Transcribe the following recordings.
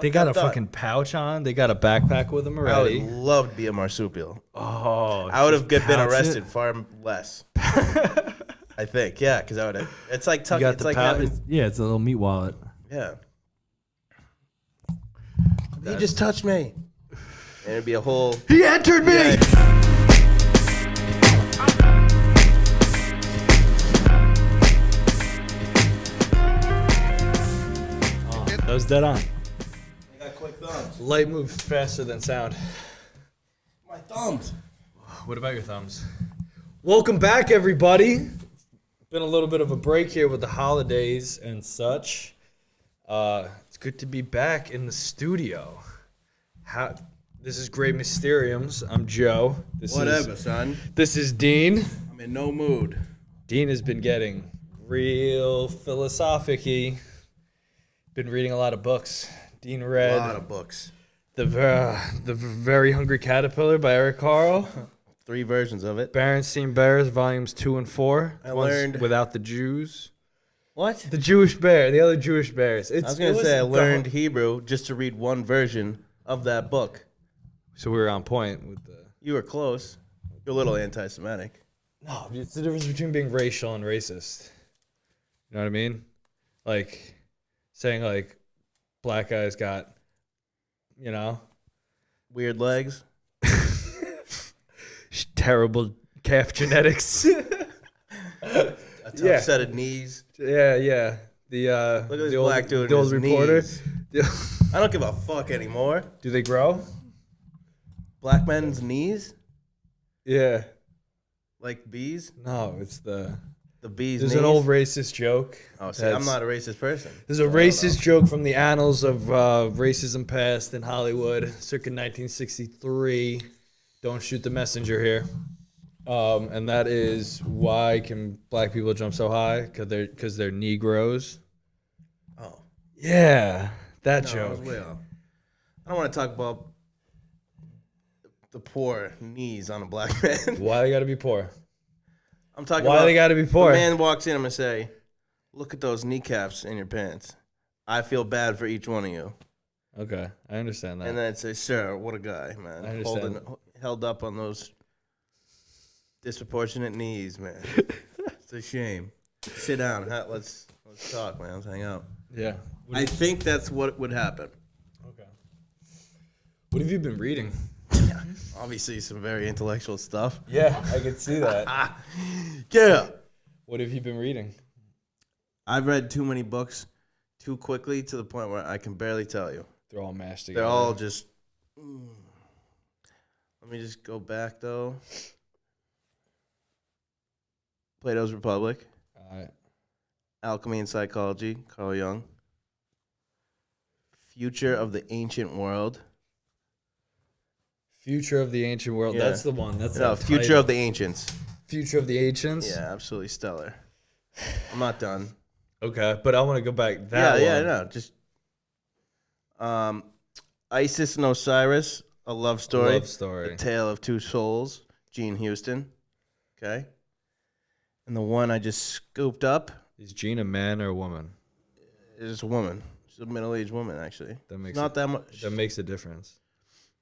They got a fucking pouch on. They got a backpack with them already. I would love to be a marsupial. Oh, I would have been arrested it? far less. I think, yeah, because I would have. It's like tucking. It's like having. Yeah, it's a little meat wallet. Yeah. He just touched me. And it'd be a whole. He entered me. Yeah. That was dead on. I got quick thumbs. Light moves faster than sound. My thumbs. What about your thumbs? Welcome back, everybody. Been a little bit of a break here with the holidays and such. It's good to be back in the studio. This is Great Mysteriums. I'm Joe. Son. This is Dean. I'm in no mood. Dean has been getting real philosophic-y. Been reading a lot of books. Dean read A lot of books. The Very Hungry Caterpillar by Eric Carle. 3 versions of it. Berenstein Bears, volumes 2 and 4. I learned without the Jews. What? The Jewish bear, the other Jewish bears. I was gonna say I learned Hebrew just to read one version of that book. So we were on point with the. You were close. You're a little anti-Semitic. No, it's the difference between being racial and racist. You know what I mean? Like saying like black guys got, you know, weird legs. Terrible calf genetics. A tough set of knees. Yeah. The Look at this the black old, dude. the old his reporter. Knees. I don't give a fuck anymore. Do they grow? Black men's knees? Yeah. Like bees? No, it's the bees. There's knees? an old racist joke. Oh, see, I'm not a racist person. There's a racist joke from the annals of racism past in Hollywood, circa 1963. Don't shoot the messenger here. And that is, why can black people jump so high? Because they're Negroes. Oh. Yeah, that No, joke. I was way off. I don't want to talk about the poor knees on a black man. Why they gotta be poor? I'm talking Why about they gotta be poor? The man walks in, I'm going to say, look at those kneecaps in your pants. I feel bad for each one of you. Okay, I understand that. And then I'd say, sir, what a guy, man. I understand. Held up on those disproportionate knees, man. It's a shame. Sit down. Let's talk, man. Let's hang out. Yeah. I think that's what would happen. Okay. What have you been reading? Obviously, some very intellectual stuff. Yeah, I can see that. Yeah. What have you been reading? I've read too many books too quickly to the point where I can barely tell you. They're all mashed together. They're all just... Let me just go back, though. Plato's Republic. All right. Alchemy and Psychology, Carl Jung. Future of the Ancient World. Future of the Ancient World. Yeah. That's the one. That's No, the Future title. of the Ancients. Future of the Ancients. Yeah, absolutely stellar. I'm not done. Okay, but I want to go back. No, just Isis and Osiris, a love story. Love story. A Tale of Two Souls, Gene Houston. Okay. And the one I just scooped up Is Gene a man or a woman? is a woman. She's a middle-aged woman, actually. That makes Not that much. That makes a difference.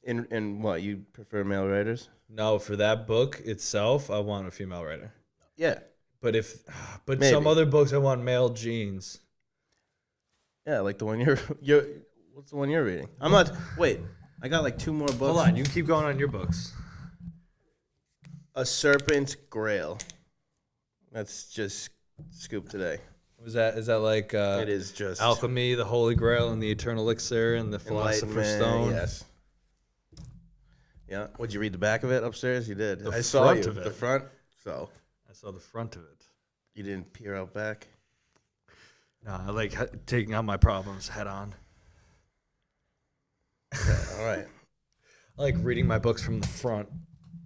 In what, you prefer male writers? No, for that book itself, I want a female writer. Yeah. But Maybe. some other books, I want male genes. Yeah, like the one you're what's the one you're reading? I'm not. Wait, I got like 2 more books. Hold on, you keep going on your books. A Serpent's Grail. That's just scoop today. Is that like It is just Alchemy, the Holy Grail, and the Eternal Elixir, and the Philosopher's Enlightenment, Stone? Yes. Yeah. Would you read the back of it upstairs? You did. The I saw front you. of it. The front. So I saw the front of it. you didn't peer out back. No, I like taking on my problems head on. Okay, all right. I like reading my books from the front.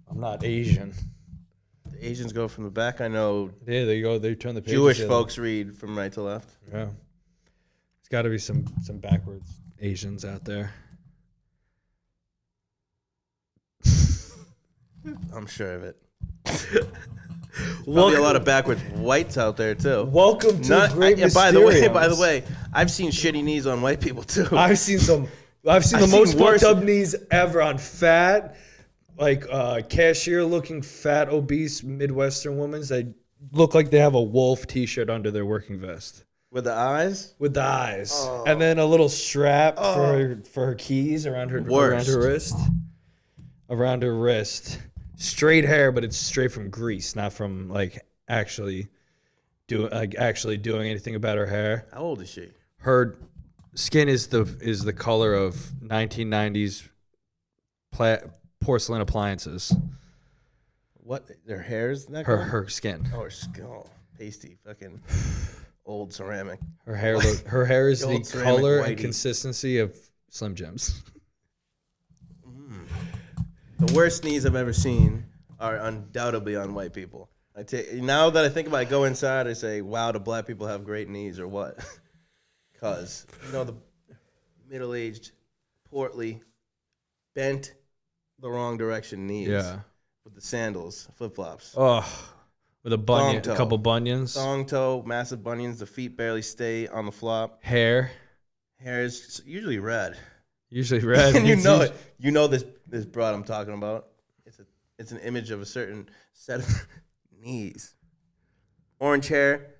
I'm not Asian. The Asians go from the back. I know Yeah, there you go. They turn the pages. Jewish in. folks read from right to left. Yeah. There's got to be some backwards Asians out there. I'm sure of it. Probably a lot of backwards whites out there too. Welcome to Great Mysteriums. By the way, I've seen shitty knees on white people too. I've seen the most fucked up knees ever on fat, like cashier-looking, fat, obese Midwestern women. They look like they have a wolf T-shirt under their working vest. With the eyes? With the eyes. Oh. And then a little strap for her keys around her wrist. Around her wrist. Straight hair, but it's straight from Greece, not from like actually doing anything about her hair. How old is she? Her skin is the color of 1990s porcelain appliances. What? Their hair's that her skin. Oh, her skin. Oh, pasty, fucking old ceramic. Her hair is the color and consistency of Slim Jims. The worst knees I've ever seen are undoubtedly on white people. Now that I think about it, I go inside, I say, wow, do black people have great knees or what? Because, the middle-aged, portly, bent the wrong direction knees. Yeah. With the sandals, flip-flops. Oh, with a couple bunions. Thong toe, massive bunions. The feet barely stay on the flop. Hair is usually red. And you know it. You know this broad I'm talking about. It's an image of a certain set of knees. Orange hair,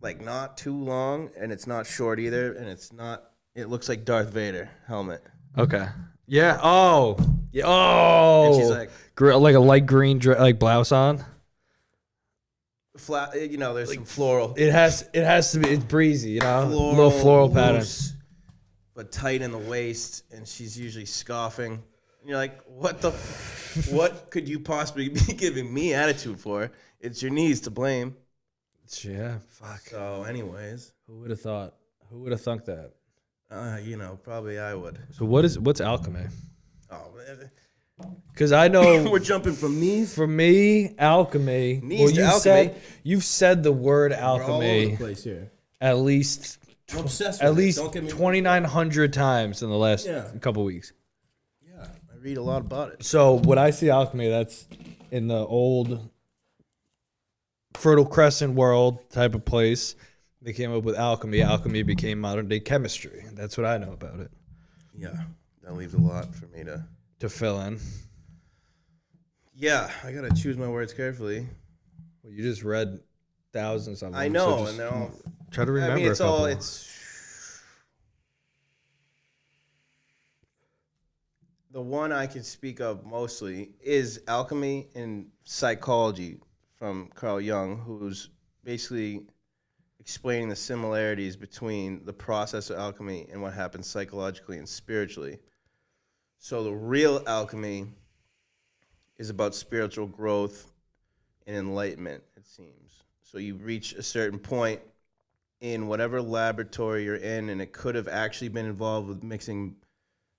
like not too long, and it's not short either, and it looks like Darth Vader helmet. Okay. Yeah. Oh. Yeah. Oh. And she's like a light green like blouse on. Flat. There's some floral. It has to be. It's breezy. Little floral pattern. But tight in the waist, and she's usually scoffing. And you're like, what could you possibly be giving me attitude for? It's your knees to blame. Yeah, fuck. So, anyways. Who would have thought? Who would have thunk that? Probably I would. So what's alchemy? Oh, because I know we're jumping from knees. For me, alchemy. Knees to alchemy. You've said the word alchemy. We're all over the place here. At least. I'm obsessed at with least it. 2,900 times in the last couple weeks. Yeah, I read a lot about it. So when I see alchemy, that's in the old Fertile Crescent world type of place. They came up with alchemy. Alchemy became modern day chemistry. That's what I know about it. Yeah, that leaves a lot for me to fill in. Yeah, I gotta choose my words carefully. Well, you just read thousands of them. I know, and they're all. Try to remember. I mean, the one I can speak of mostly is alchemy in psychology from Carl Jung, who's basically explaining the similarities between the process of alchemy and what happens psychologically and spiritually. So the real alchemy is about spiritual growth and enlightenment, it seems. So you reach a certain point in whatever laboratory you're in, and it could have actually been involved with mixing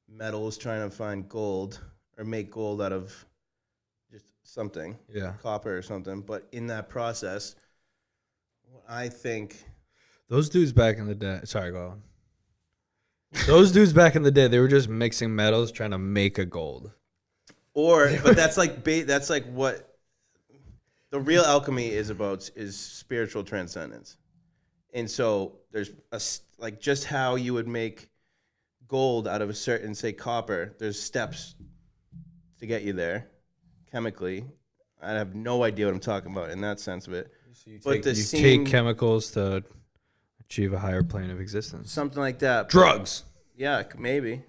metals, trying to find gold or make gold out of just something, copper or something. But in that process, what I think... Those dudes back in the day... Sorry, go on. Those dudes back in the day, they were just mixing metals trying to make a gold. But that's like what the real alchemy is about, is spiritual transcendence. And so there's just how you would make gold out of a certain, say, copper. There's steps to get you there chemically. I have no idea what I'm talking about in that sense of it. So you take chemicals to achieve a higher plane of existence. Something like that. Drugs. Yeah, maybe.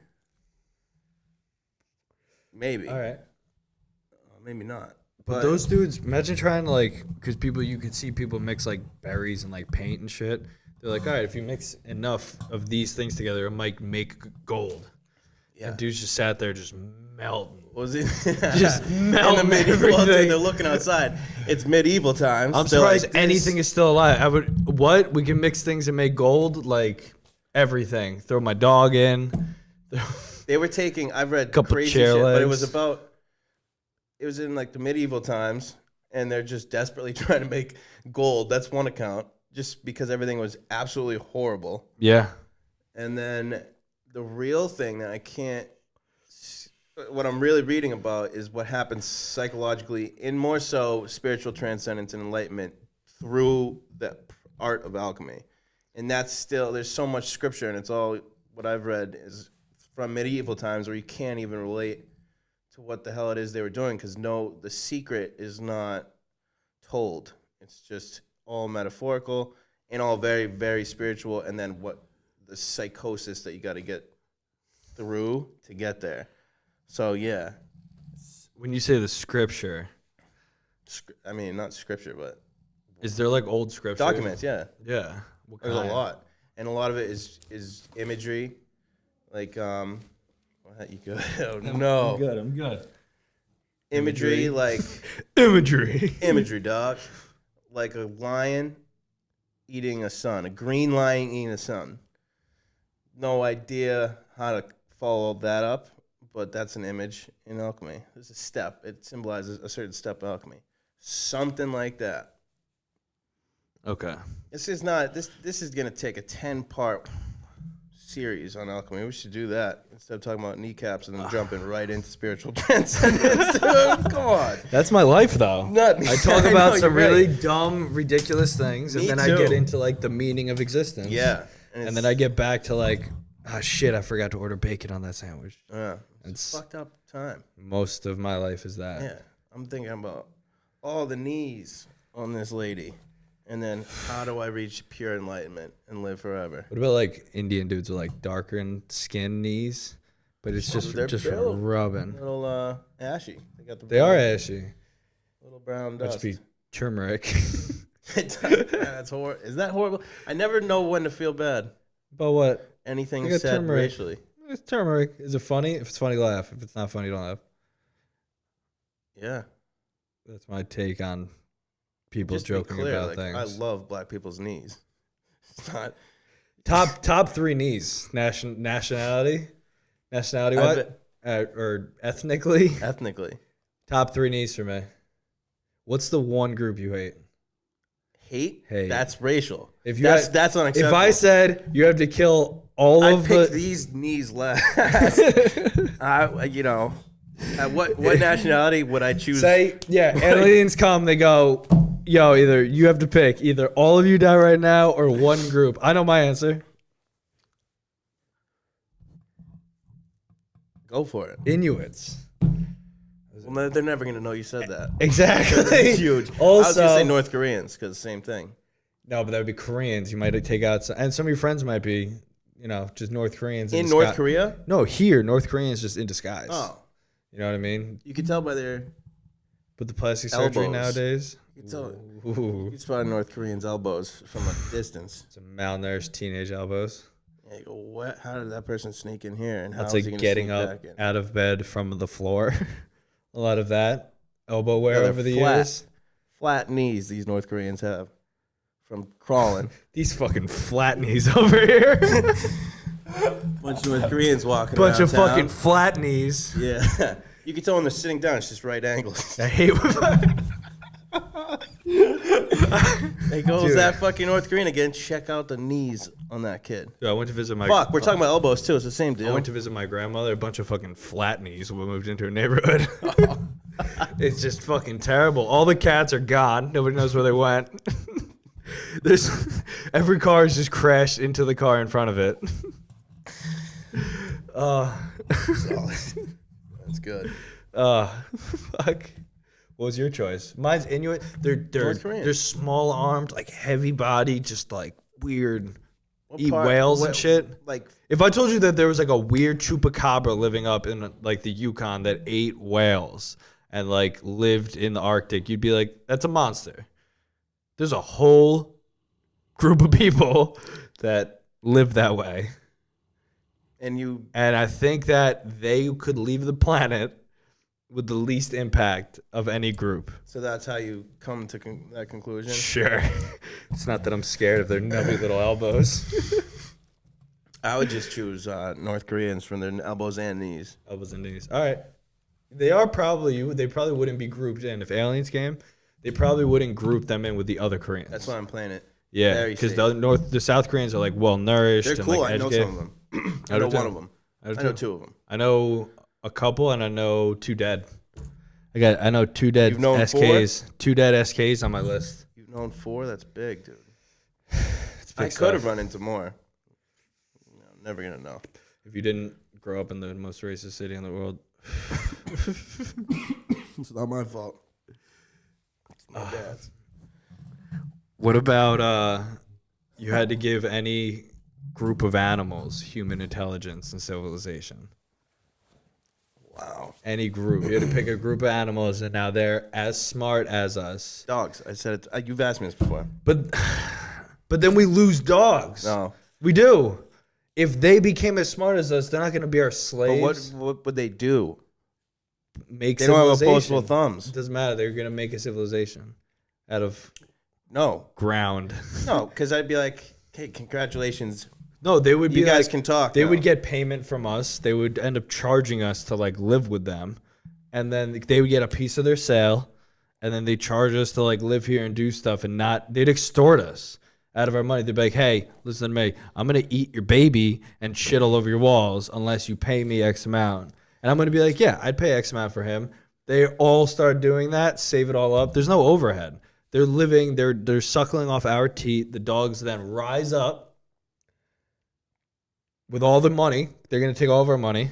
Maybe. All right. Maybe not. But those dudes, imagine trying to because you could see people mix berries and paint and shit. They're like, all right, if you mix enough of these things together, it might make gold. Yeah. And dudes just sat there just melting. Was it? Just melting everything. They're looking outside. It's medieval times. I'm surprised anything is still alive. We can mix things and make gold? Everything. Throw my dog in. They were taking, I've read couple crazy chair shit, legs. but it was in the medieval times, and they're just desperately trying to make gold. That's one account, just because everything was absolutely horrible. Yeah. And then the real thing that I can't, what I'm really reading about is what happens psychologically in more so spiritual transcendence and enlightenment through the art of alchemy. And that's still, there's so much scripture, and it's all what I've read is from medieval times where you can't even relate to what the hell it is they were doing because the secret is not told. It's just all metaphorical and all very, very spiritual, and then what the psychosis that you got to get through to get there. So, yeah. When you say the scripture, I mean, not scripture, but is there like old scripture? documents, yeah. Yeah. There's a lot. And a lot of it is imagery. Like, what, you good? Oh, no. I'm good. Imagery, like... Imagery, dog. Like a lion eating a sun. A green lion eating a sun. No idea how to follow that up, but that's an image in alchemy. There's a step. It symbolizes a certain step of alchemy. Something like that. Okay. This is not this is gonna take a 10-part series on alchemy. We should do that instead of talking about kneecaps and then jumping right into spiritual transcendence. Dude, come on. That's my life, though. I talk about some really right. dumb, ridiculous things, and Me then too. I get into like the meaning of existence. Yeah. And then I get back to like, ah, shit, I forgot to order bacon on that sandwich. It's fucked up time. Most of my life is that. Yeah. I'm thinking about all the knees on this lady. And then how do I reach pure enlightenment and live forever? What about like Indian dudes with like darker skin knees, but it's just built rubbing. A little ashy. They are ashy. Little brown That dust. should be turmeric. That's horrible. Is that horrible? I never know when to feel bad. But what? Anything I got said turmeric. racially. It's turmeric. Is it funny? If it's funny, laugh. If it's not funny, don't laugh. Yeah. That's my take on people Just be joking clear, about like, things. I love black people's knees. It's not. Top three knees. Nationality what? Or ethnically? Ethnically. Top three knees for me. What's the one group you hate? Hate? Hate. That's racial. If you that's unacceptable. If I said you have to kill all I'd of pick the these knees last. What nationality would I choose? say, yeah, aliens come, they go, yo, either you have to pick either all of you die right now or one group. I know my answer. Go for it. Inuits. Well, they're never gonna know you said that. Exactly. It's huge. I was gonna say North Koreans because same thing. No, but that would be Koreans. You might take out some, and some of your friends might be, just North Koreans In North Korea? No, here North Koreans just in disguise. Oh, You know what I mean? you can tell by their. With the plastic surgery Elbows. nowadays. You can tell. Ooh, You can spot North Koreans' elbows from a distance. some malnourished teenage elbows. Yeah, you go, what? How did that person sneak in here? And how That's is he like gonna getting sneak up back in? out of bed from the floor. A lot of that elbow wear they're over the flat. years. Flat knees these North Koreans have from crawling. These fucking flat knees over here. Bunch of North Koreans walking Bunch around of town. fucking flat knees. Yeah. You can tell when they're sitting down, it's just right angles. I hate Hey, goes Dude. that fucking North Korean again. Check out the knees on that kid. Dude, I went to visit my Fuck, we're talking about elbows too. It's the same I deal. went to visit my grandmother. A bunch of fucking flat knees when we moved into a neighborhood. It's just fucking terrible. All the cats are gone. Nobody knows where they went. There's every car is just crashed into the car in front of it. That's good. Fuck. What was your choice? Mine's Inuit. North Korean. They're small armed, like heavy body, just like weird. What Eat part- whales what- and shit. Like, If I told you that there was like a weird chupacabra living up in like the Yukon that ate whales and like lived in the Arctic, you'd be like, that's a monster. There's a whole group of people that live that way. and I think that they could leave the planet with the least impact of any group. so that's how you come to that conclusion. Sure. It's not that I'm scared of their nubby little elbows. I would just choose North Koreans from their elbows and knees. Elbows and knees. All right. They probably wouldn't be grouped in. If aliens came, they probably wouldn't group them in with the other Koreans. That's why I'm playing it. Yeah, Very because safe. the South Koreans are like well nourished. They're and cool. like I know educated. some of them. I know one of them. I know two of them. I know a couple, and I know 2 dead. I know 2 dead You've known SKs. 2 dead SKs on my list. You've known 4? That's big, dude. It's big I could have stuff. run into more. I'm never going to know. If you didn't grow up in the most racist city in the world. It's not my fault. It's my dad's. What about you had to give any group of animals human intelligence and civilization? Wow. Any group. You had to pick a group of animals, and now they're as smart as us. Dogs. I said it. You've asked me this before. But then we lose dogs. No. We do. If they became as smart as us, they're not going to be our But slaves. what would they do? Make They don't have civilization. opposable thumbs. It doesn't matter. They're going to make a civilization out of No. ground. No, because I'd be like, hey, congratulations. No, they would be You guys like, can talk. They now. would get payment from us. They would end up charging us to like live with them, and then they would get a piece of their sale, and then they charge us to like live here and do stuff, and not they'd extort us out of our money. They'd be like, "Hey, listen to me. I'm gonna eat your baby and shit all over your walls unless you pay me X amount." And I'm gonna be like, "Yeah, I'd pay X amount for him." They all start doing that, save it all up. There's no overhead. They're living. They're suckling off our teat. The dogs then rise up. With all the money, they're going to take all of our money.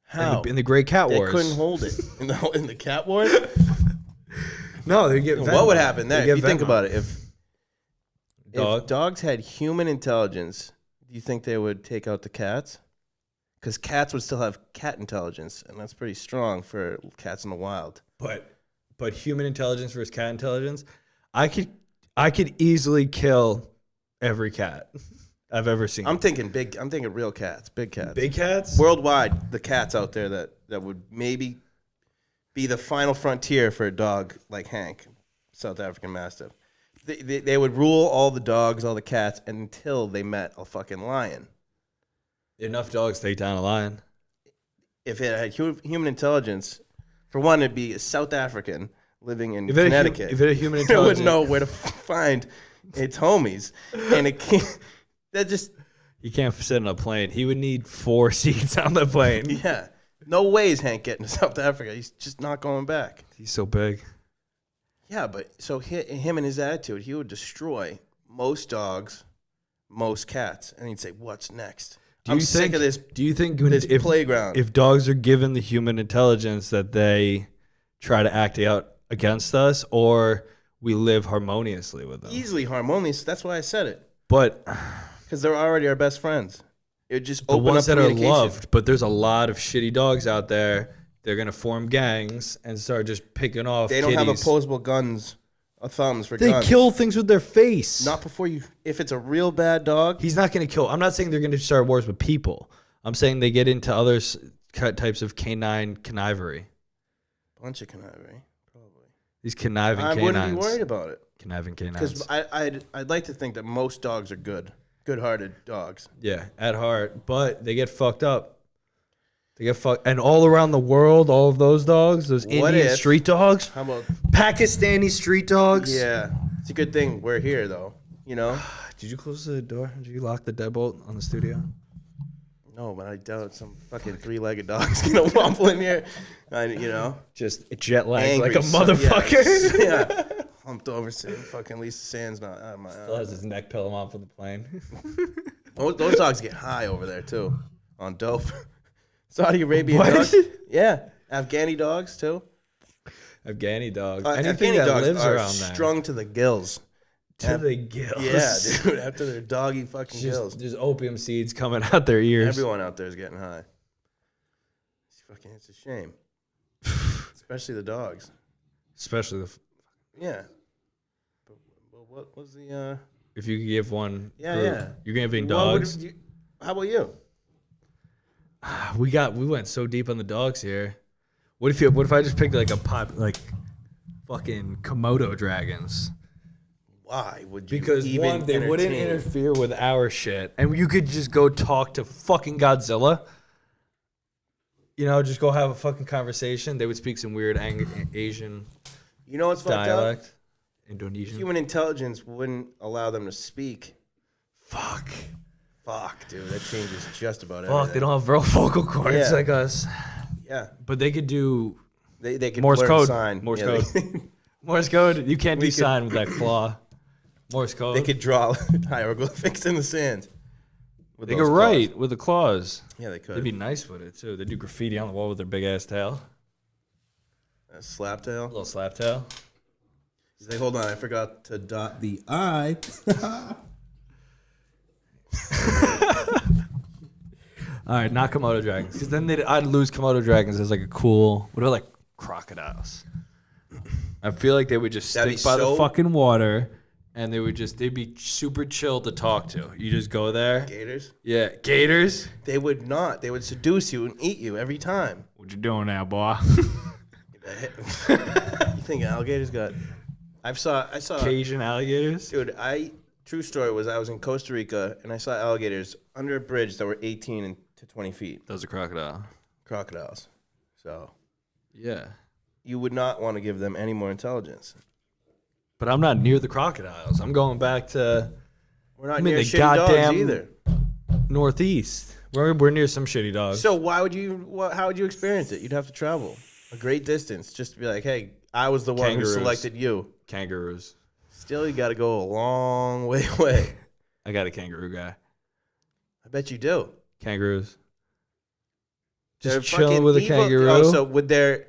How? In the Great Cat They Wars. couldn't hold it. In the cat wars? No, they get Venmo. What would happen there? They If you get think Venmo. about it, if Dog. dogs had human intelligence, do you think they would take out the cats? Because cats would still have cat intelligence, and that's pretty strong for cats in the wild. But human intelligence versus cat intelligence, I could easily kill every cat I've ever seen. I'm thinking real cats, big cats. Big cats? Worldwide, the cats out there that would maybe be the final frontier for a dog like Hank, South African Mastiff. They would rule all the dogs, all the cats, until they met a fucking lion. Enough dogs take down a lion. If it had human intelligence, for one, it'd be a South African living in If it had Connecticut. if it had human It intelligence, wouldn't know where to find its homies, and it can't. That just he can't sit on a plane. He would need 4 seats on the plane. yeah. No way is Hank getting to South Africa. He's just not going back. He's so big. Yeah, but so him and his attitude, he would destroy most dogs, most cats, and he'd say, "What's next?" I'm sick of this. Do you think This playground. if dogs are given the human intelligence that they try to act out against us, or we live harmoniously with them? Easily harmonious. That's why I said it. But Because they're already our best friends. It would just the open ones up that are communication. loved, but there's a lot of shitty dogs out there. They're gonna form gangs and start just picking off. They don't have kitties. opposable guns or thumbs for They guns. kill things with their face. Not before you. If it's a real bad dog, He's not gonna kill. I'm not saying they're gonna start wars with people. I'm saying they get into other types of canine connivery. bunch of conniving, probably. These conniving I canines. wouldn't be worried about it Conniving because canines. I'd like to think that most dogs are good-hearted dogs. Yeah, at heart, but they get fucked up. They get fucked, and all around the world, all of those dogs, those What Indian if- street dogs, How about? Pakistani street dogs. Yeah, it's a good thing we're here though. You know. Did you close the door? Did you lock the deadbolt on the studio? No, but I doubt some fucking 3-legged dog's gonna waddle in here. You know, Just jet lagged angry, like a motherfucker. Yeah, humped over, saying fucking Lisa Sand's not out of my Still has his neck pillow on for the plane. Those dogs get high over there too, on dope. Saudi Arabian What? dogs. Yeah, Afghani dogs too. Afghani dogs. Afghani Anything that dogs lives are around there. strung to the gills. To the gills. Yeah, dude. After their doggy fucking gills, There's opium seeds coming out their ears. everyone out there is getting high. It's a shame, especially the dogs. Especially Yeah. But what was the? if you could give one Yeah, group, yeah. you're giving What would dogs. how about you? We went so deep on the dogs here. What if I just picked like fucking Komodo dragons? Why would you? Because even one, they wouldn't entertain- interfere with our shit, and you could just go talk to fucking Godzilla. You know, just go have a fucking conversation. They would speak some weird Asian You know what's fucked up? dialect, Indonesian. Human intelligence wouldn't allow them to speak. Fuck. Fuck, dude, that changes just about Fuck, everything. they don't have vocal cords Yeah. like us. Yeah, But they could do they could Morse learn code. sign. Morse Yeah, code. Morse code. You can't do We could- sign with that claw. Morse code. They could draw hieroglyphics in the sand. With They those could claws. write with the claws. Yeah, they could. They'd be nice with it too. They do graffiti on the wall with their big ass tail. A slap tail. A little slap tail. He's like, hold on, I forgot to dot the I. All right, not Komodo dragons, because then I'd lose Komodo dragons as like a cool. What are like crocodiles? I feel like they would just That'd stick by be the so- fucking water, and they'd be super chill to talk to. You just go there. Gators? Yeah, gators. They would not. They would seduce you and eat you every time. What you doing now, boy? You think alligators got? I saw. Cajun alligators. Dude, true story was I was in Costa Rica and I saw alligators under a bridge that were 18 to 20 feet. Those are crocodile. Crocodiles. So Yeah, you would not want to give them any more intelligence. but I'm not near the crocodiles. I'm going back to We're not I mean, near the shitty dogs goddamn- either. northeast. We're near some shitty dogs. So why would you? How would you experience it? You'd have to travel a great distance just to be like, hey, I was the one Kangaroos. who selected you. Kangaroos. Still, you got to go a long way away. I got a kangaroo guy. I bet you do. Kangaroos. They're Just chilling fucking with a evil. kangaroo. Oh, so would their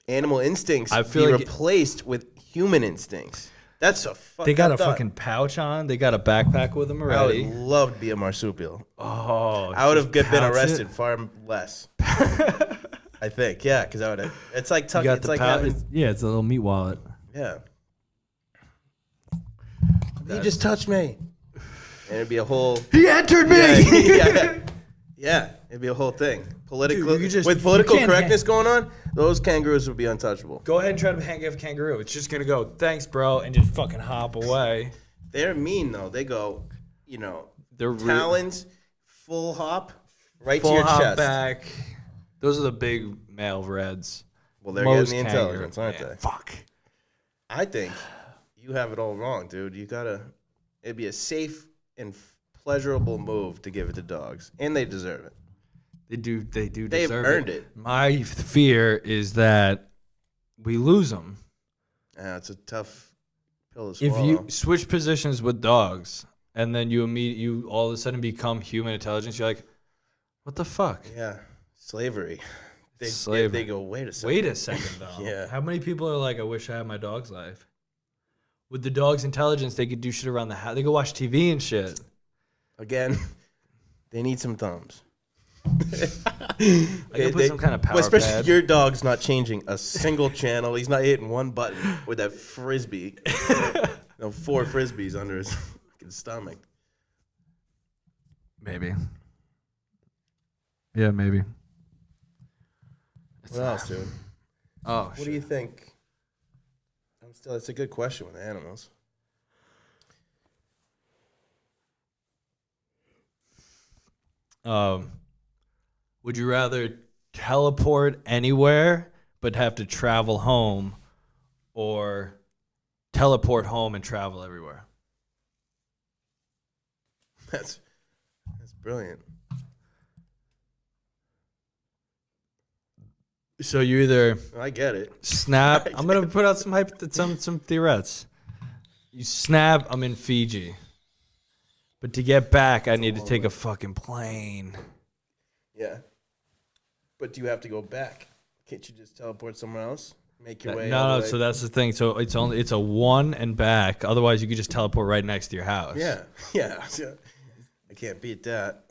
animal instincts I feel be like replaced with human instincts? That's a fucking. They got a fucking pouch on. They got a backpack with them I would already. love to be a marsupial. Oh, I would have just been pouch arrested it. far less. I think, yeah, because I would have. It's like You tucking. got It's the like pouch. having, Yeah, it's a little meat wallet. yeah. He just touched me, and it'd be a whole. He entered me. Yeah, it'd be a whole thing. Political Dude, you just- with you political can't correctness going on, those kangaroos would be untouchable. Go ahead and try to hang up a kangaroo. It's just gonna go, thanks, bro, and just fucking hop away. They're mean though. They go, They're talons, full hop, right full to your hop chest. back. Those are the big male reds. Well, they're Most getting the kangaroo- intelligence, aren't Man, they? Fuck. I think you have it all wrong, dude. It'd be a safe and pleasurable move to give it to dogs, and they deserve it. They do. They've They've earned it. My fear is that we lose them. Yeah, it's a tough pill to If swallow. you switch positions with dogs and then you all of a sudden become human intelligence, you're like, what the fuck? Yeah, slavery. Slavery. They go, wait a second. Wait a second, though. Yeah. How many people are like, I wish I had my dog's life? With the dog's intelligence, they could do shit around the house. They could watch TV and shit. Again, they need some thumbs. I could put some kind of power especially pad. your dog's not changing a single channel. He's not hitting one button with that frisbee. 4 frisbees under his fucking stomach. Maybe. Yeah, maybe. What else, dude? Oh, What do you think? It's a good question with animals. Would you rather teleport anywhere but have to travel home, or teleport home and travel everywhere? That's brilliant. So you either I get it. snap. I'm gonna put out some theorems. You snap. I'm in Fiji, but to get back, I need to take a fucking plane. Yeah. But do you have to go back? Can't you just teleport somewhere else? Make your way. No. So that's the thing. So it's a one and back. Otherwise, you could just teleport right next to your house. Yeah. Yeah. I can't beat that.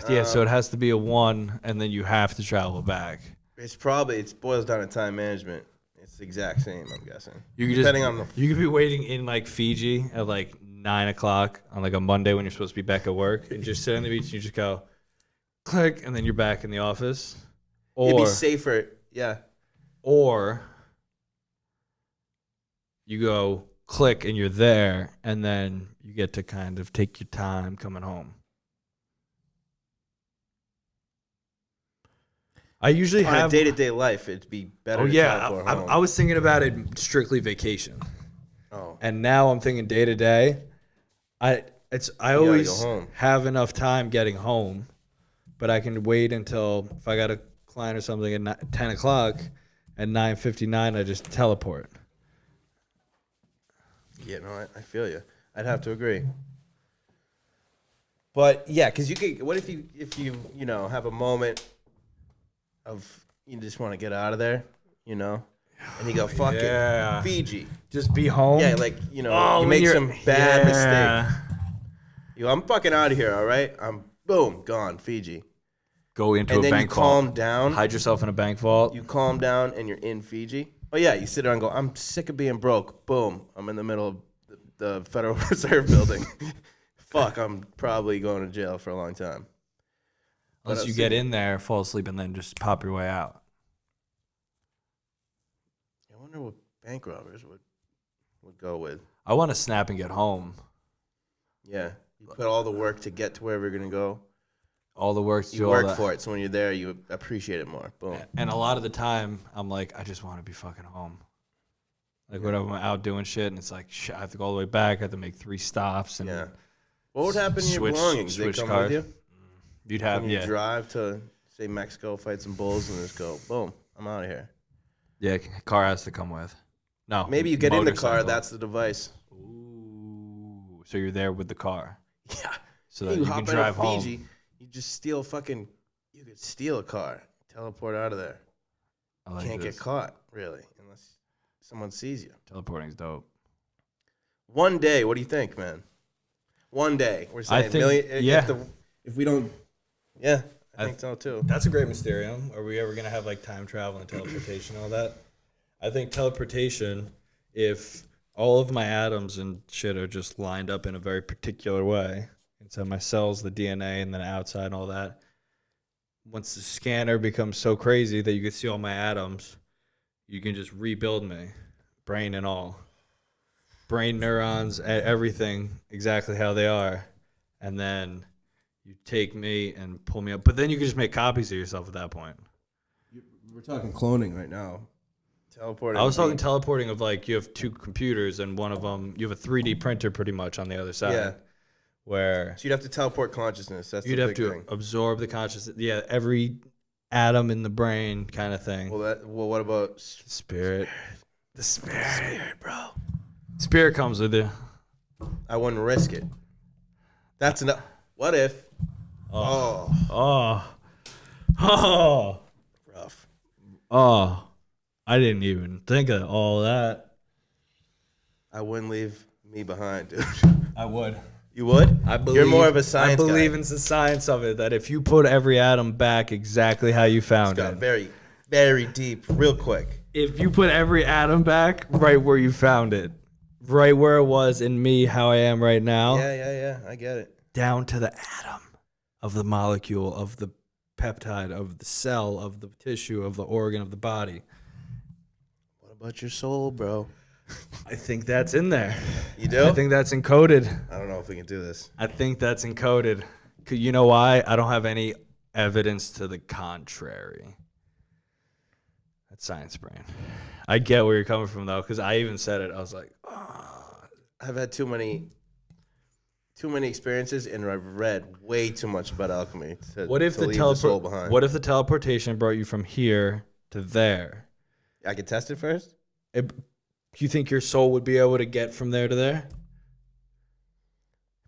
Yeah. So it has to be a one, and then you have to travel back. It boils down to time management. It's the exact same, I'm guessing. You could you could be waiting in like Fiji at like 9 o'clock on like a Monday when you're supposed to be back at work, and just sit on the beach and you just go click, and then you're back in the office. It'd be Or safer. Yeah. or you go click and you're there, and then you get to kind of take your time coming home. I usually On have a day-to-day life, it'd be better. Oh to yeah, teleport I home. was thinking about it strictly vacation. Oh. And now I'm thinking day to day. I gotta always go home. have enough time getting home, but I can wait until if I got a client or something at 10 o'clock, at 9:59 I just teleport. Yeah, no, I feel you. I'd have to agree. But yeah, because you could. What if you have a moment of you just want to get out of there, and you go fuck Yeah. it, Fiji. Just be home. Yeah, like you make some bad mistake. I'm fucking out of here. All right, I'm boom gone, Fiji. Go into And a then bank you vault. calm down. Hide yourself in a bank vault. You calm down and you're in Fiji. Oh yeah, you sit there and go, I'm sick of being broke. Boom, I'm in the middle of the Federal Reserve building. Fuck, I'm probably going to jail for a long time. Unless you get in there, fall asleep, and then just pop your way out. I wonder what bank robbers would go with. I want to snap and get home. Yeah, you put all the work to get to wherever you're gonna go. All the work. You work for it, so when you're there, you appreciate it more. Boom. And a lot of the time, I'm like, I just want to be fucking home. Like, whenever I'm out doing shit, and it's like, shit, I have to go all the way back. I have to make 3 stops. And Yeah. What would happen to your belongings? They come with you? You'd have, When you drive to, say, Mexico, fight some bulls, and just go, boom, I'm out of here. Yeah, car has to come with. No. Maybe you get in the car, motorcycle. that's the device. Ooh. So you're there with the car. Yeah. So that you can drive home. Fiji, you just steal you could steal a car, teleport out of there. I like Can't this. get caught, really, unless someone sees you. Teleporting's dope. One day, what do you think, man? One day. We're saying think, million. yeah. If we don't, yeah, I think so too. That's a great mysterium. Are we ever going to have like time travel and teleportation and all that? I think teleportation, if all of my atoms and shit are just lined up in a very particular way, inside my cells, the DNA, and then outside and all that, once the scanner becomes so crazy that you can see all my atoms, you can just rebuild me, brain and all. Brain, neurons, everything exactly how they are. And then you take me and pull me up. But then you can just make copies of yourself at that point. We're talking cloning right now. Teleporting. I was talking teleporting of like you have 2 computers and one of them, you have a 3D printer pretty much on the other side. Yeah. Where So you'd have to teleport consciousness. That's you'd the have big to thing. absorb the consciousness. Yeah, every atom in the brain kind of thing. Well, what about Spirit. The spirit, bro. Spirit comes with you. I wouldn't risk it. That's enough. What if? Oh, rough. Oh, I didn't even think of all that. I wouldn't leave me behind, dude. I would. You would? I believe, You're more of a science I believe guy. in the science of it, that if you put every atom back exactly how you found Got it. very, very deep, real quick. If you put every atom back right where you found it, right where it was in me, how I am right now, Yeah. I get it. down to the atom of the molecule, of the peptide, of the cell, of the tissue, of the organ, of the body. What about your soul, bro? I think that's in there. You do? I think that's encoded. I don't know if we can do this. I think that's encoded. You know why? I don't have any evidence to the contrary. That's science brain. I get where you're coming from, though, because I even said it. I was like, oh. I've had too many experiences, and I've read way too much about alchemy to, What if to the leave the soul behind. What if the teleportation brought you from here to there? I could test it first? Do you think your soul would be able to get from there to there?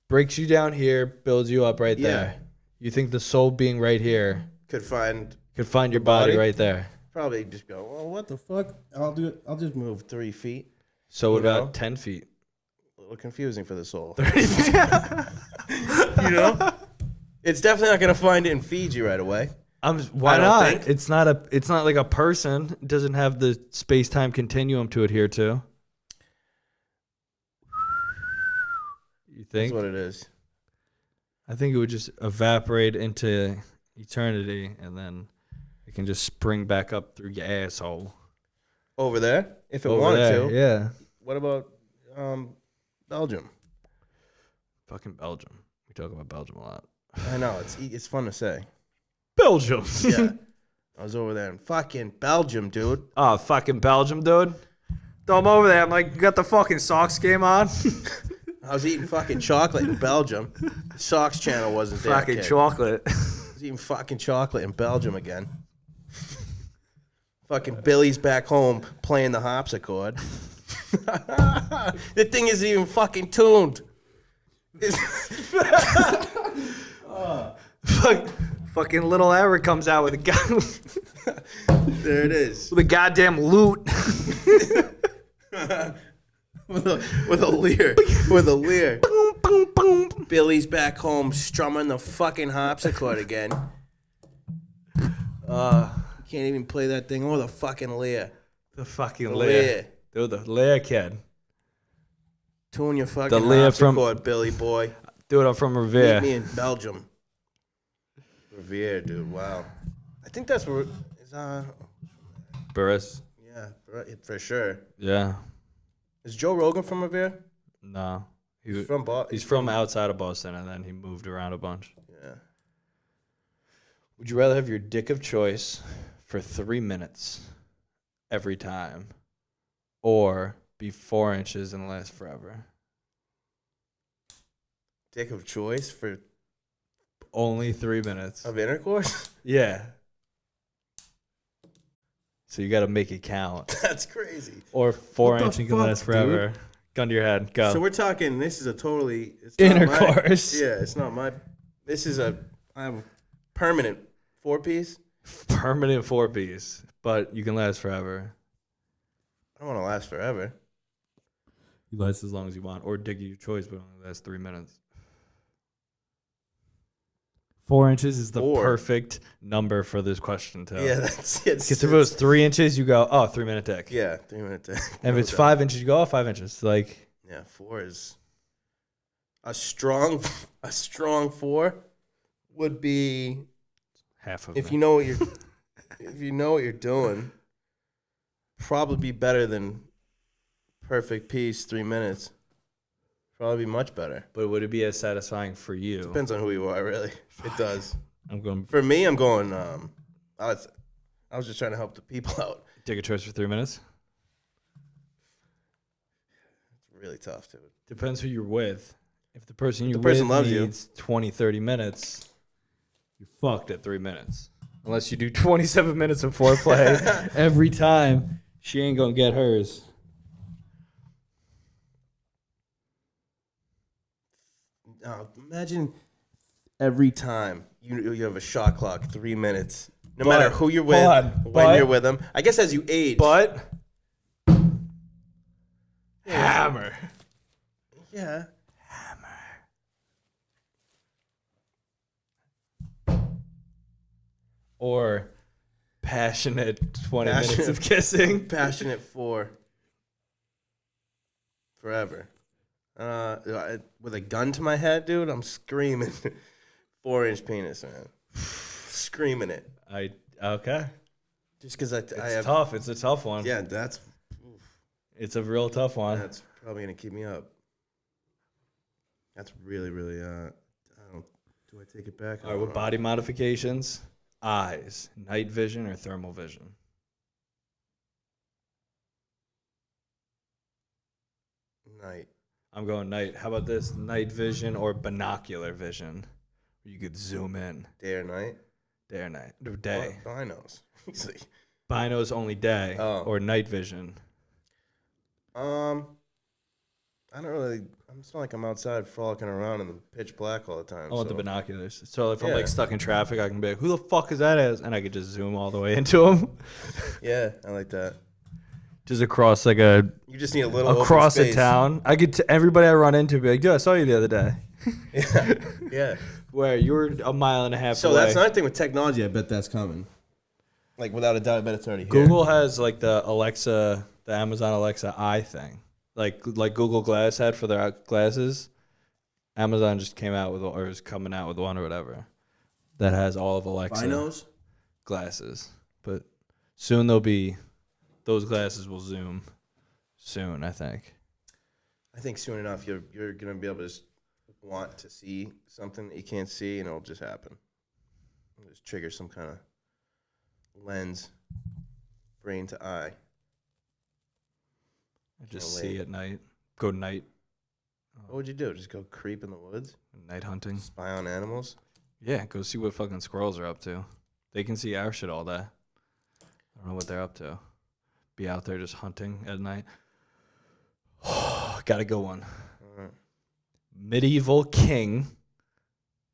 Breaks you down here, builds you up right there. You think the soul being right here Could find your body right there? probably just go, well, what the fuck? I'll do it. I'll just move 3 feet. So what You about know? 10 feet? A little confusing for the soul. 30 feet? You know? It's definitely not going to find it in Fiji right away. Why I don't not? think. It's not like a person. It doesn't have the space-time continuum to adhere to. You think? That's what it is. I think it would just evaporate into eternity, and then it can just spring back up through your asshole. Over there, if it Over wanted there, to. yeah. What about Belgium? Fucking Belgium. We talk about Belgium a lot. I know, it's fun to say. Belgium. Yeah. I was over there in fucking Belgium, dude. Oh, fucking Belgium, dude. So I'm over there. I'm like, you got the fucking Sox game on? I was eating fucking chocolate in Belgium. The Sox channel wasn't there. Fucking kid. chocolate. I was eating fucking chocolate in Belgium again. Fucking Billy's back home playing the harpsichord. The thing isn't even fucking tuned. Fucking little Eric comes out with a gun. There it is. With a goddamn lute. with a leer. With a leer. Boom, boom, boom. Billy's back home strumming the fucking harpsichord again. Can't even play that thing with a fucking leer. The fucking Lear. Dude, the Lear kid. Tune your fucking Lear harpsichord, Billy boy. Dude, I'm from Revere. Meet me in Belgium. Revere, dude. Wow. I think that's where is Burris. yeah, for sure. Yeah. Is Joe Rogan from Revere? No. He's from Boston. He's from outside of Boston, and then he moved around a bunch. Yeah. Would you rather have your dick of choice for 3 minutes every time, or be 4 inches and last forever? Dick of choice for Only 3 minutes. of intercourse? Yeah. So you got to make it count. That's crazy. Or 4 What the inches can fuck, last forever. Gun to your head. Go. So we're talking. This is a totally it's not Intercourse. it's not my. This is I have a permanent 4-piece. Permanent 4-piece, but you can last forever. I don't want to last forever. You last as long as you want, or dick of your choice, but only last 3 minutes. 4 inches is the 4. perfect number for this question, too. Yeah, that's it. Because if it was 3 inches, you go, 3 minute dick. Yeah, 3 minute dick. And if it's 5 inches, you go, 5 inches. Like, Yeah, 4 is a strong 4 would be half of if it. you know what you're doing, probably be better than perfect piece 3 minutes. Probably be much better. But would it be as satisfying for you? Depends on who you are, really. It does. I'm going For me, I'm going. I was just trying to help the people out. dick of choice for 3 minutes. It's really tough, dude. Depends who you're with. If the person you're person with loves you. needs 20, 30 minutes, you're fucked at 3 minutes. Unless you do 27 minutes of foreplay every time, she ain't gonna get hers. Imagine every time you have a shot clock, 3 minutes. No But- matter who you're with, hold on, when but- you're with them. I guess as you age. But hammer. Yeah. Or passionate 20 minutes Passionate. of kissing. Passionate for forever. With a gun to my head, dude, I'm screaming 4-inch penis, man. Screaming it. Okay. Just because I It's have. tough. It's a tough one. Yeah, that's It's a real tough one. that's probably gonna keep me up. That's really, really. I don't. Do I take it back? All right, with body modifications, eyes, night vision or thermal vision? Night. I'm going night. How about this? Night vision or binocular vision? You could zoom in. Day or night? Day or night? Or day. Oh, binos. Easy. Binos only day. Oh. Or night vision. I don't really. It's not like I'm outside frolicking around in the pitch black all the time. I want so. the binoculars. So if I'm Yeah. like stuck in traffic, I can be like, who the fuck is that as? And I could just zoom all the way into them. Yeah, I like that. Just across like a You just need a little across open a space. town. I could everybody I run into be like, dude, I saw you the other day. Yeah, yeah. Where you were a mile and a half So away. that's another thing with technology. I bet that's coming. Like without a doubt, I bet it's already here. Google has like the Alexa, the Amazon Alexa Eye thing, like Google Glass had for their glasses. Amazon just came out with or is coming out with one or whatever that has all of Alexa Binos. glasses. But soon those glasses will zoom. Soon, I think. I think soon enough you're gonna be able to just want to see something that you can't see, and it'll just happen. It'll just trigger some kind of lens, brain to eye. I just Oh, see wait. at night. Go night. What would you do? Just go creep in the woods? Night hunting. Spy on animals? Yeah, go see what fucking squirrels are up to. They can see our shit all day. I don't know what they're up to. Be out there just hunting at night. Got a good one. All right. Medieval king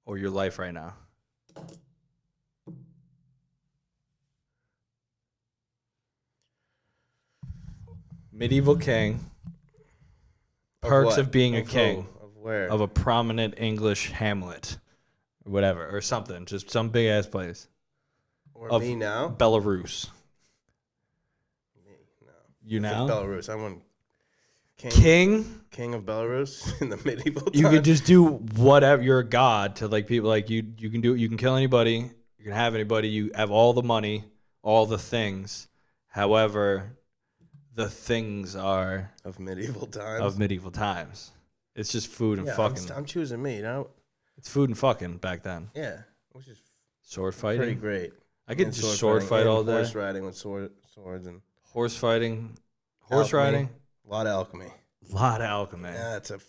or your life right now? Medieval king. Perks of being a king. Of where? Of a prominent English hamlet. Or whatever. Or something. Just some big ass place. Or of me now? Belarus. Me, no. You now? Belarus. I want King of Belarus in the medieval times. You can just do whatever. You're a god to like people like you. You can do. You can kill anybody. You can have anybody. You have all the money, all the things. However, the things are of medieval times. Of medieval times. It's just food and fucking. I'm choosing me. It's food and fucking back then. Yeah, which is sword fighting. Pretty great. I could just sword fight all day. Horse riding with swords and horse fighting. Horse riding. A lot of alchemy. Yeah, it's a.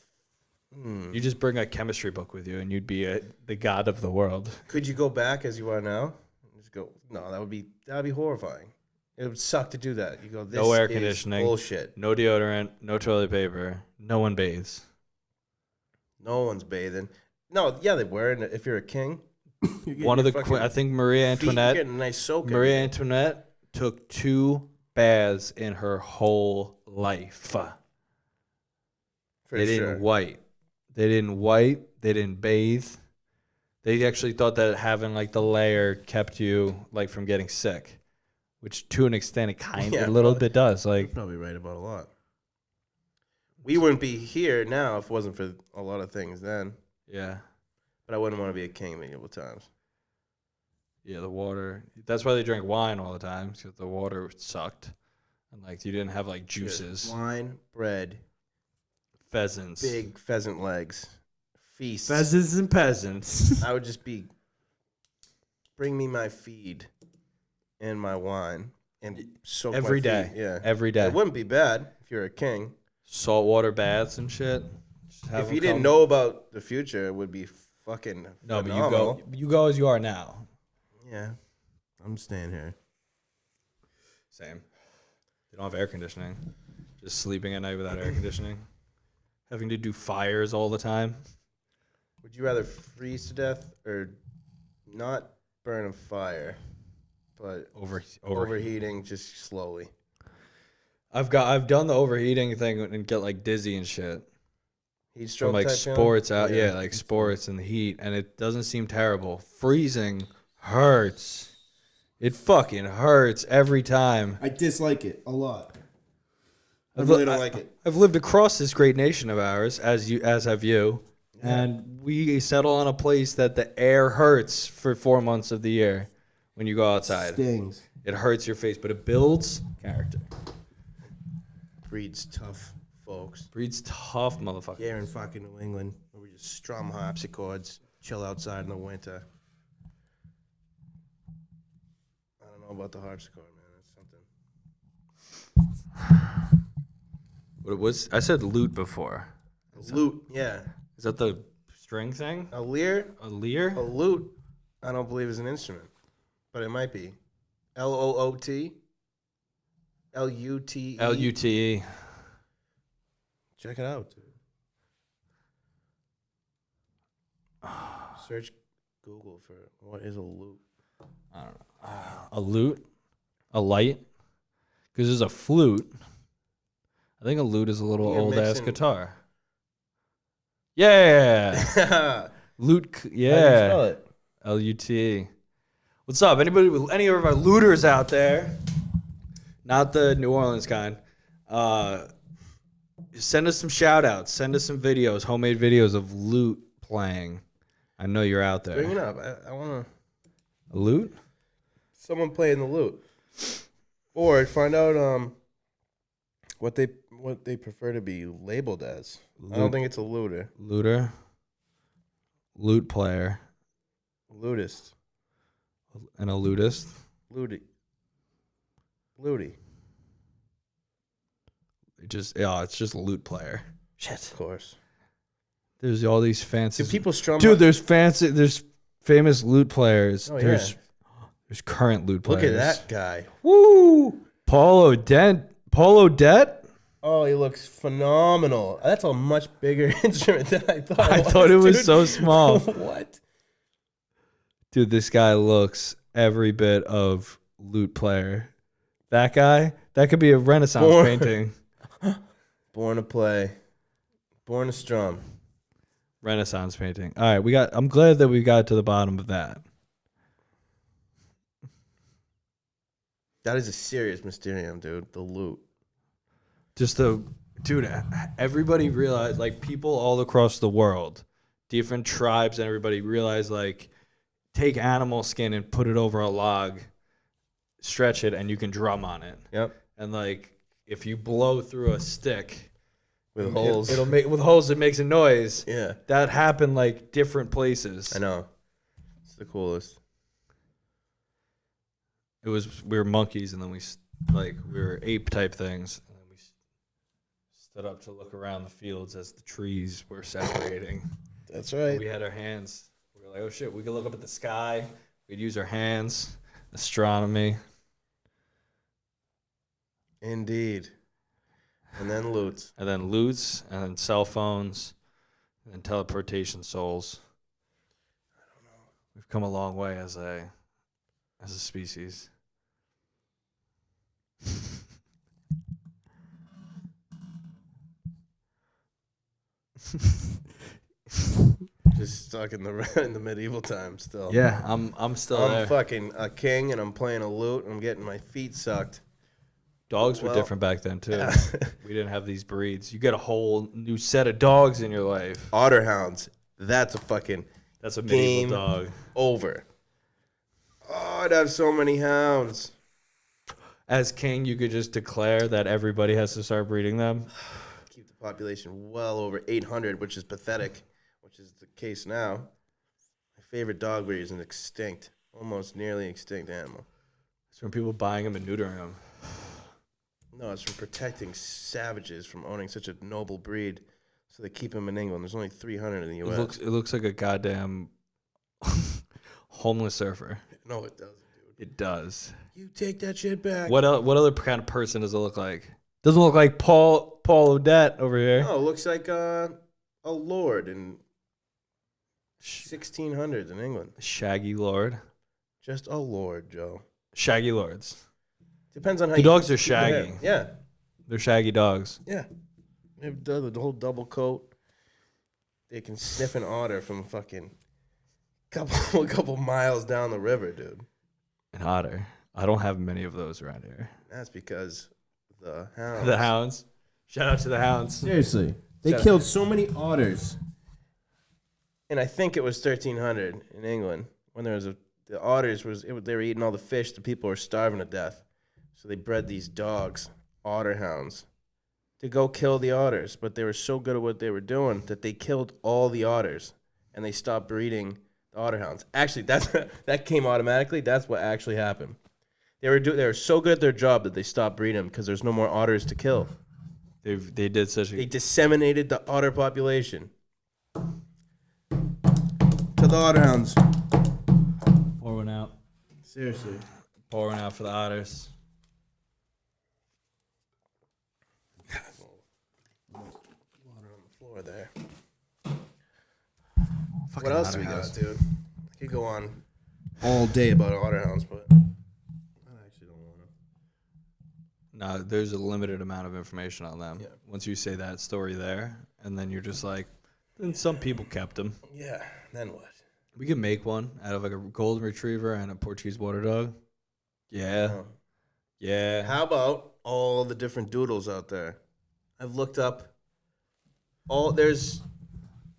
You just bring a chemistry book with you, and you'd be the god of the world. Could you go back as you are now? Just go. No, that'd be horrifying. It would suck to do that. You go. This no air is conditioning. Bullshit. No deodorant. No toilet paper. No one bathes. No one's bathing. No, yeah, they were. And if you're a king, one of the I think Maria Antoinette. Getting a nice soak. Maria Antoinette took 2 baths in her whole life. They didn't wipe. They didn't bathe. They actually thought that having like the layer kept you like from getting sick, which to an extent it a little bit does. Like you're probably right about a lot. We wouldn't be here now if it wasn't for a lot of things then. Yeah. But I wouldn't want to be a king in medieval times. Yeah, the water. That's why they drank wine all the time, because the water sucked. And like you didn't have like juices. Wine, bread, pheasants. Big pheasant legs. Feasts. Pheasants and peasants. I would just bring me my feed and my wine and soak every my day. Feet. Yeah. Every day. It wouldn't be bad if you're a king. Saltwater baths and shit. If you didn't know about the future, it would be fucking phenomenal. But you go as you are now. Yeah. I'm staying here. Same. They don't have air conditioning. Just sleeping at night without air conditioning. Having to do fires all the time. Would you rather freeze to death or not burn a fire, but overheating just slowly? I've done the overheating thing and get like dizzy and shit. Heat stroke from like type sports feeling? out, yeah, like sports and the heat, and it doesn't seem terrible. Freezing hurts. It fucking hurts every time. I dislike it a lot. I really don't like it. I've lived across this great nation of ours, as have you, and we settle on a place that the air hurts for 4 months of the year when you go outside. Stings. It hurts your face, but it builds character. Breeds tough folks. Breeds tough motherfuckers. Here in fucking New England, where we just strum harpsichords, chill outside in the winter. I don't know about the harpsichord, man. That's something. What was I said lute before? Lute, yeah. Is that the string thing? A lyre? A lyre? A lute, I don't believe is an instrument, but it might be. Loot? Lute? Lute. Check it out, dude. Search Google for what is a lute. I don't know. A lute? A light? Because there's a flute. I think a lute is a little old-ass guitar. Yeah! Lute, yeah. How do you spell it? Lute. What's up? Any of our looters out there? Not the New Orleans kind. Send us some shout-outs. Send us some videos, homemade videos of lute playing. I know you're out there. Bring it up. I want to... A lute? Someone playing the lute. Or find out what they prefer to be labeled as. I don't think it's a looter. Looter? Lute player. Lutist. And a lutist? Luty. It's just lute player. Shit. Of course. There's all these fancy. Do people strum? Dude, there's famous lute players. Oh, There's current lute players. Look at that guy. Woo! Paul Odette? Oh, he looks phenomenal. That's a much bigger instrument than I thought. I thought it was dude. so small. What? Dude, this guy looks every bit of lute player. That guy, that could be a Renaissance painting. Born to play. Born to strum. Renaissance painting. All right, I'm glad that we got to the bottom of that. That is a serious mysterium, dude. The lute. Dude, everybody realized, like, people all across the world, different tribes and everybody realized, like, take animal skin and put it over a log, stretch it, and you can drum on it. Yep. And, like, if you blow through a stick with holes, it'll make with holes. It makes a noise. Yeah. That happened, like, different places. I know. It's the coolest. We were monkeys, and then we were ape type things. And then we stood up to look around the fields as the trees were separating. That's right. We had our hands. We were like, oh shit, we could look up at the sky. We'd use our hands. Astronomy. Indeed. And then lutes. And then lutes, and then cell phones, and then teleportation souls. I don't know. We've come a long way as a species. Just stuck in the medieval times still. Yeah, I'm still there. I'm fucking a king and I'm playing a lute and I'm getting my feet sucked. Dogs were different back then too. We didn't have these breeds. You get a whole new set of dogs in your life. Otter hounds. That's a medieval game dog. Over. Oh, I'd have so many hounds. As king, you could just declare that everybody has to start breeding them. Keep the population well over 800, which is pathetic, which is the case now. My favorite dog breed is an extinct, almost nearly extinct animal. It's from people buying them and neutering them. No, it's from protecting savages from owning such a noble breed. So they keep them in England. There's only 300 in the U.S. It looks like a goddamn homeless surfer. No, it doesn't, dude. It does. You take that shit back. What other kind of person does it look like? Doesn't look like Paul Odette over here. No, it looks like a lord in 1600s in England. Shaggy Lord. Just a lord, Joe. Shaggy Lords. Depends on how the dogs are shaggy. Yeah. They're shaggy dogs. Yeah. They have the whole double coat. They can sniff an otter from fucking a couple miles down the river, dude. An otter. I don't have many of those around here. That's because the hounds. The hounds. Shout out to the hounds. Seriously. They killed so many otters. And I think it was 1300 in England when there was the otters they were eating all the fish. The people were starving to death. So they bred these dogs, otter hounds, to go kill the otters. But they were so good at what they were doing that they killed all the otters, and they stopped breeding the otter hounds. Actually, that came automatically. That's what actually happened. They were so good at their job that they stopped breeding them because there's no more otters to kill. They disseminated the otter population. To the otter hounds. Pour one out. Seriously. Pour one out for the otters. Water on the floor there. Fucking What else do we got, dude? I could go on all day about otter hounds, but I actually don't want to. No, there's a limited amount of information on them. Yeah. Once you say that story there, and then you're just like, then some people kept them. Yeah, then what? We could make one out of like a golden retriever and a Portuguese water dog. Yeah. Oh. Yeah. How about all the different doodles out there? I've looked up there's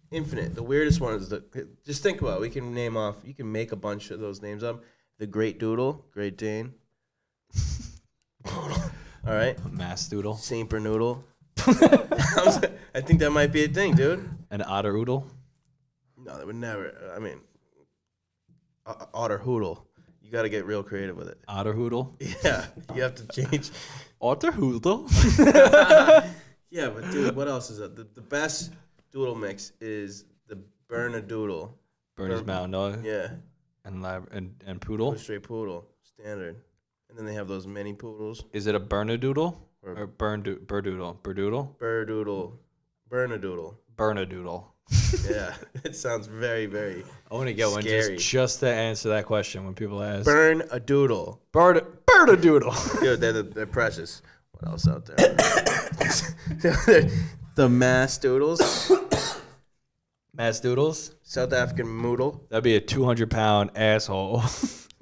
infinite. The weirdest one is just think about it. You can make a bunch of those names up. The Great Doodle, Great Dane. All right. Mass doodle. Saint Noodle. I think that might be a thing, dude. An otter oodle. No, that would never. I mean, otter hoodle. You got to get real creative with it. Otter hoodle. Yeah, you have to change. Otter hoodle. Yeah, but dude, what else is that? The best doodle mix is the Bernedoodle. Bernie's Mountain Dog. Yeah. And Poodle. Straight poodle, standard. And then they have those mini poodles. Is it a Bernedoodle or Berdoodle? Berdoodle? Bernedoodle. Bernedoodle. Yeah, it sounds very, very I want to get one just to answer that question when people ask. Burn a doodle. Bernedoodle. Dude, they're precious. What else out there? The mass doodles. Mass Doodles? South African moodle. That'd be a 200-pound asshole.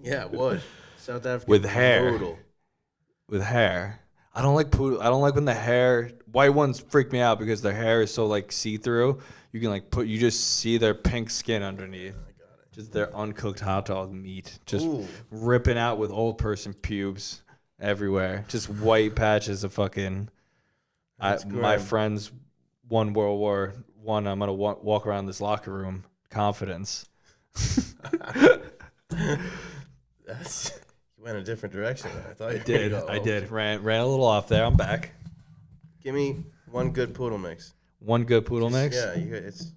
Yeah, it would. South African with hair. moodle. With hair. I don't like poodle. I don't like when the hair. White ones freak me out because their hair is so like see-through. You can like you just see their pink skin underneath. Just their uncooked hot dog meat. Just ripping out with old person pubes everywhere. Just white patches of fucking. My friends won World War I. I'm gonna walk around this locker room confidence. You went a different direction. I did. Ran a little off there. I'm back. Give me one good poodle mix. One good poodle mix? Yeah, it's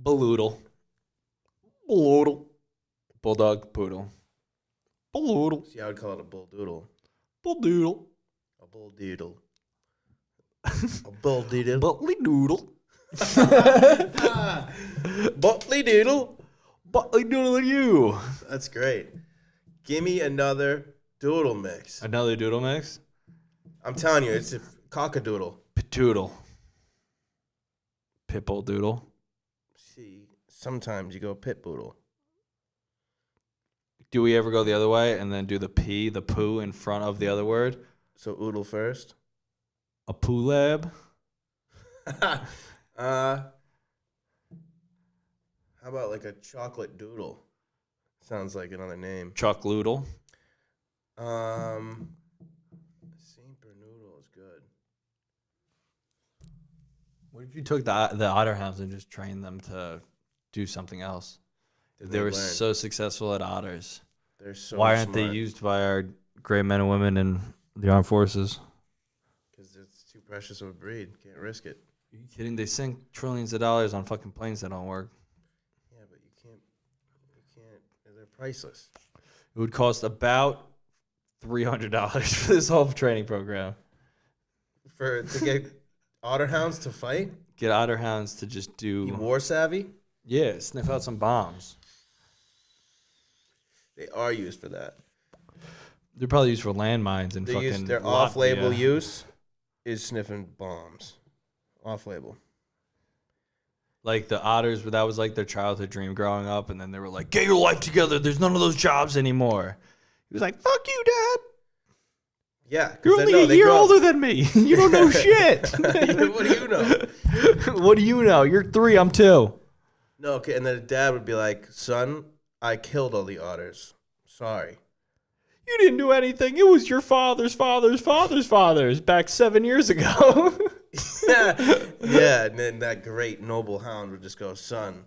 Baloodle. Baloodle. Bulldog poodle. Baloodle. See, I would call it a bull doodle. Bulldoodle. A bull doodle. A bull doodle. Butley doodle. Butley doodle. Butley doodle you. That's great. Give me another doodle mix. Another doodle mix? I'm telling you, it's a cockadoodle. Pitoodle. Pitbull doodle. See, sometimes you go pitboodle. Do we ever go the other way and then do the poo in front of the other word? So oodle first. A poo lab. How about like a chocolate doodle? Sounds like another name. Chockloodle. Saint Bernoodle is good. What if you took the otter hounds and just trained them to do something else? They were so successful at otters. They're so Why aren't smart. they used by our great men and women in the armed forces? Because it's too precious of a breed. Can't risk it. Are you kidding? They sink trillions of dollars on fucking planes that don't work. Yeah, but you can't. They're priceless. It would cost about $300 for this whole training program. To get otter hounds to fight? Get otter hounds to just do... Be war savvy? Yeah, sniff out some bombs. They are used for that. They're probably used for landmines and fucking... Their off-label use is sniffing bombs. Off-label. Like the otters, that was like their childhood dream growing up, and then they were like, get your life together. There's none of those jobs anymore. He was like, fuck you, Dad. Yeah. You're only a year older than me. You don't know shit. What do you know? What do you know? You're 3, I'm 2. No, okay. And then the dad would be like, son, I killed all the otters. Sorry. You didn't do anything. It was your father's back 7 years ago. Yeah, and then that great noble hound would just go, son.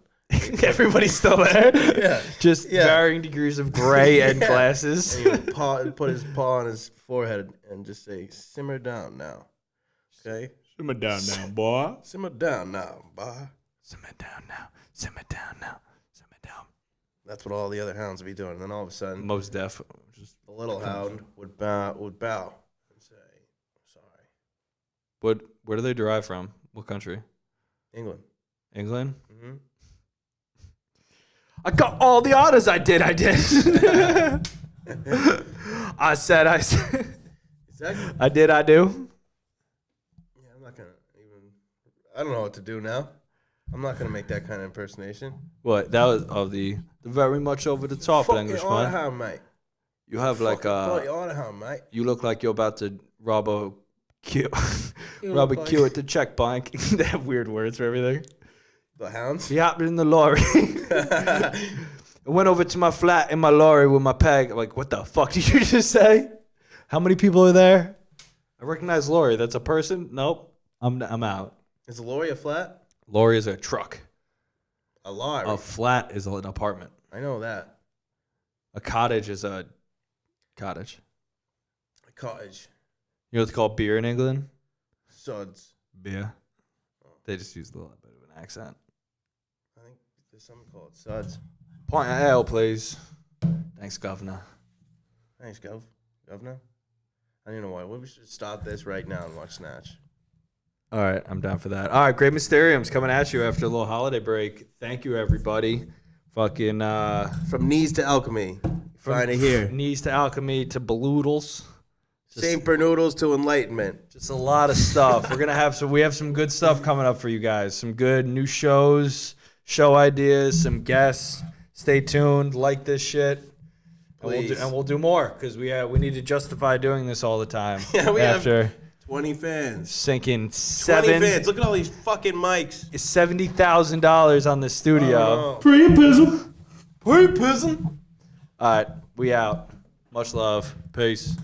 Everybody's still there. Yeah. Just varying degrees of gray and glasses. And he would put his paw on his forehead and just say, simmer down now. Okay? Simmer down now, boy. Simmer down now, boy. Simmer down now. Simmer down now. Simmer down. That's what all the other hounds would be doing. And then all of a sudden, Most deaf. Just the little hound would bow and say, sorry. where do they derive from? What country? England. England? Mm-hmm. I got all the honors. I did. I said. Exactly. I did. I do. Yeah, I'm not going to even, I don't know what to do now. I'm not going to make that kind of impersonation. What? That was of the very much over the top Englishman. Fucking hound, mate. You have like hound, mate. You look like you're about to rob a queue at the checkpoint. They have weird words for everything. The hounds? He hopped in the lorry. I went over to my flat in my lorry with my peg. I'm like, what the fuck did you just say? How many people are there? I recognize lorry. That's a person? Nope. I'm out. Is a lorry a flat? Lorry is a truck. A lorry. A flat is an apartment. I know that. A cottage is a cottage. A cottage. You know what's called beer in England? Suds. Beer. They just use a little bit of an accent. I think there's something called suds. Point of ale, please. Thanks, Governor. Thanks, Governor. I don't even know why. We should stop this right now and watch Snatch. All right, I'm down for that. All right, Great Mysteriums coming at you after a little holiday break. Thank you, everybody. Fucking From knees to alchemy. Find it here. Knees to alchemy to baloodles. St. Bernoodles to enlightenment. Just a lot of stuff. We have some good stuff coming up for you guys. Some good new shows, show ideas, some guests. Stay tuned. Like this shit. Please. And we'll do more because we need to justify doing this all the time. Yeah, we after have 20 fans. Sinking 20 seven. fans. Look at all these fucking mics. $70,000 on the studio. Oh, no. Pre-pism. All right, we out. Much love. Peace.